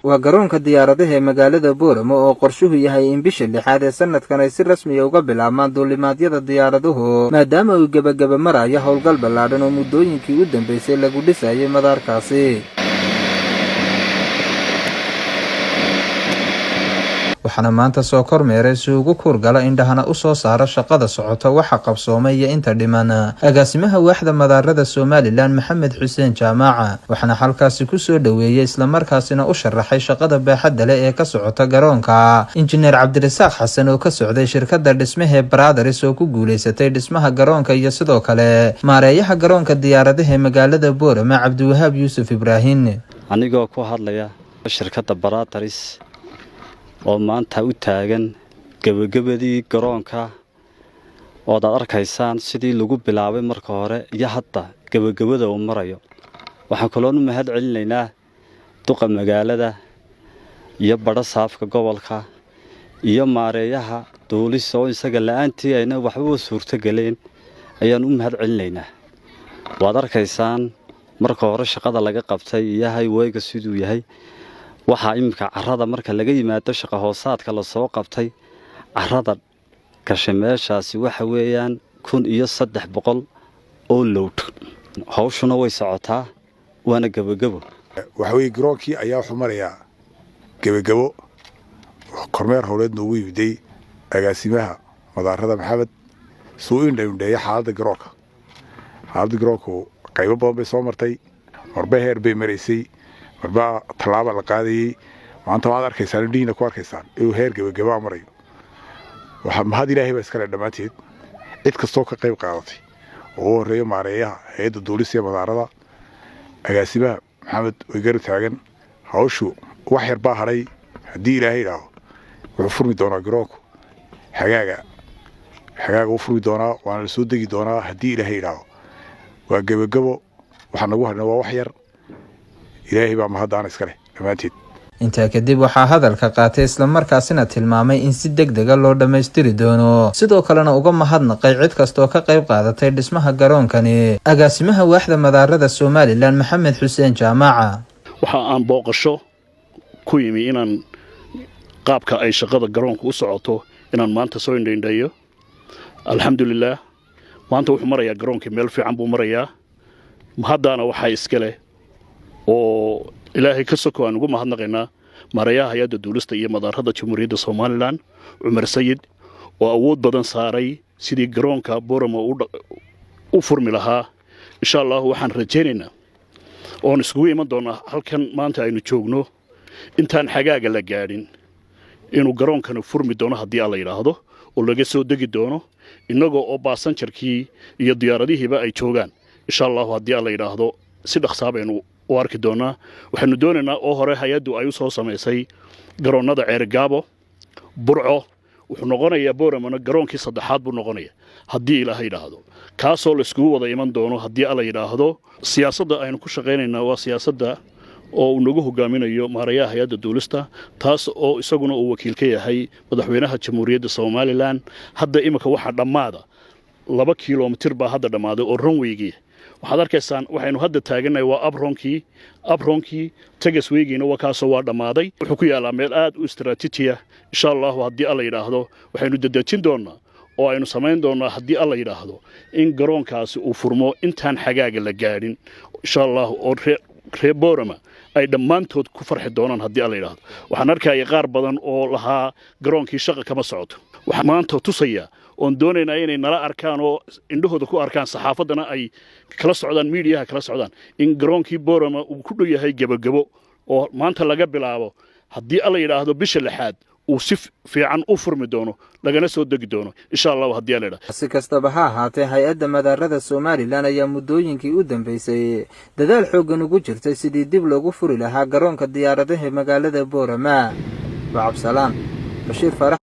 وقرونك ديارته مقالة بورما وقرشوه يهي إنبش اللي حادة سنة كان يصير رسمي وقبل عمان دولمات يد ديارته ما دام وقب مرا يهو القلب اللعدن ومدوين كي ودن بيسي لقو لسايا مدار كاسي waxaana maanta soo kormeeray suugu kurgala indhahana u soo saara shaqada socota waxa qabsoomay inta dhiman agaasimaha waaxda madaarada Soomaaliland Maxamed Xuseen Jaamaca waxaana halkaasi ku soo dhaweeyay isla markaasina u sharaxay shaqada baaxadda leh ee ka socota garoonka injineer Cabdirasaaq Xasan oo ka socday shirkadda dhismaha Brothers oo ku guuleysatay dhismaha garoonka iyo sidoo kale maareeyaha garoonka diyaaradaha magaalada Boorama Cabdiwahaab Yuusuf Ibraahin anigoo ku hadlaya shirkadda Brothers oo maanta u taagan gabagabadii garoonka oo aad arkaysaan sidii lagu bilaabay marka hore iyo hadda gabagabada uu marayo waxaan kaloon mahad celinaynaa duqa magaalada iyo badha saafka gobolka iyo maareeyaha duulista oo isaga la'aantii ayna waxba suurto galeen ayaan u mahad celinaynaa waad arkaysaan marka hore shaqada laga qabtay yahay wayga sidoo yahay waxa imka carrada marka laga yimaado shaqo hoosaadka la soo qabtay carrada kashameeshaasi waxa weeyaan 1300 oo load hawshuna way socotaa waana gabagabo waxa weey garoonkii ayaa xumaraya gabagabo kormeer howleed noogu yimiday agaasimaha madaarada Maxamed soo indhaynaya xaaladda garoonka qaybo badan bay soo martay marba heer bay mareysay marba talaaba la qaadayay maanta waad arkaysaan dhiina ku arkaysaan ee heer gabagaba marayo waxa mahad Ilaahay ba iska dhamaatid cid kasto ka qayb qaadatay oo horeeyo maareeyaha hay'adda duulista madaarada agaasimaha Maxamed oo gar taagan hawshu wax yar baa haray hadii Ilaahay raawo wuxuu furmi doonaa garoonku xagaaga uu furmi doonaa waana la soo degi doonaa hadii Ilaahay raawo waa gabagabo waxa nagu harnaa waa wax yar Ilaahay baa mahadaan iska leh dhamaatid inta kadib waxa hadalka qaatay isla markaasina tilmaamay in si degdeg ah loo dhameystiri doono sidoo kalena uga mahadnaqay cid kasto ka qayb qaadatay dhismaha garoonkani agaasimaha waaxda madaarada Soomaaliland Maxamed Xuseen Jaamaca waxa aan booqasho ku yimi inaan qaabka ay shaqada garoonka u socoto inaan maanta soo indhayndayo alxamdulillah maanta wuxuu marayaa garoonka meel fiican buu marayaa mahadana waxa iska leh oo ilaahay ka soo aan ugu mahadnaqaynaa maareeyaha hay'adda duulista iyo madaarada Jamhuuriyadda Soomaaliland Umar Sayid oo awood badan saaray sidii garoonka Boorama u furmi lahaa insha Allah waxaan rajaynaynaa oo iskugu iman doonaa halkan maanta aynu joogno intaan xagaaga la gaadhin inuu garoonkana furmi doono haddii alla yiraahdo oo laga soo degi doono inagoo oo baasanjarkii iyo diyaaradihiiba ay joogaan insha Allah haddii alla yiraahdo si dhaqsaabaynu u arki doonaa waxaanu doonaynaa oo hore hay'addu ay u soo sameysay garoonada Ceergaabo Burco wuxuu noqonayaa Boorama garoonkii saddexaad buu noqonayaa haddii Ilaahay yiraahdo kaasoo la isku wada iman doono haddii alla yiraahdo siyaasadda aynu ku shaqeynayna waa siyaasadda oo uu nagu hogaaminayo maareeyaha hay'adda duulista taas oo isaguna uu wakiil ka yahay madaxweynaha Jamhuuriyadda Soomaaliland hadda imika waxa dhamaada 2 kiiloomitir baa hadda dhamaaday oo runwaygii waxaad arkaysaan waxaynu hadda taaganahay waa abronkii tagasweygiina waa kaasoo waa dhamaaday wuxuu ku yaalaa meel aad u istiraatiiji ah insha Allah haddii alla yiraahdo waxaynu dadajin doonaa oo aynu samayn doonaa haddii alla yiraahdo in garoonkaasi uu furmo intaan xagaaga la gaadhin insha Allah oo reer Boorama ay dhammaantood ku farxi doonaan haddii alla yiraahdo waxaan arkayaa qaar badan oo lahaa garoonkii shaqo kama socoto waxaan maanta tusaya oon doonaynaa inay nala arkaan oo indhahooda ku arkaan saxaafadana ay kala socdaan miidiyaha kala socdaan in garoonkii Boorama uu ku dhow yahay gabagabo oo maanta laga bilaabo haddii alla yiraahdo bisha lixaad uu si fiican u furmi doono lagana soo degi doono insha Allah haddii alla yiraahdo si kastaba ha ahaatee hay'adda madaarada Soomaaliland ayaa muddooyinkii u dambeysay dadaal xooggan ugu jirtay sidii dib loogu furi lahaa garoonka diyaaradaha magaalada Boorama Cabsalaan Bashiir Farax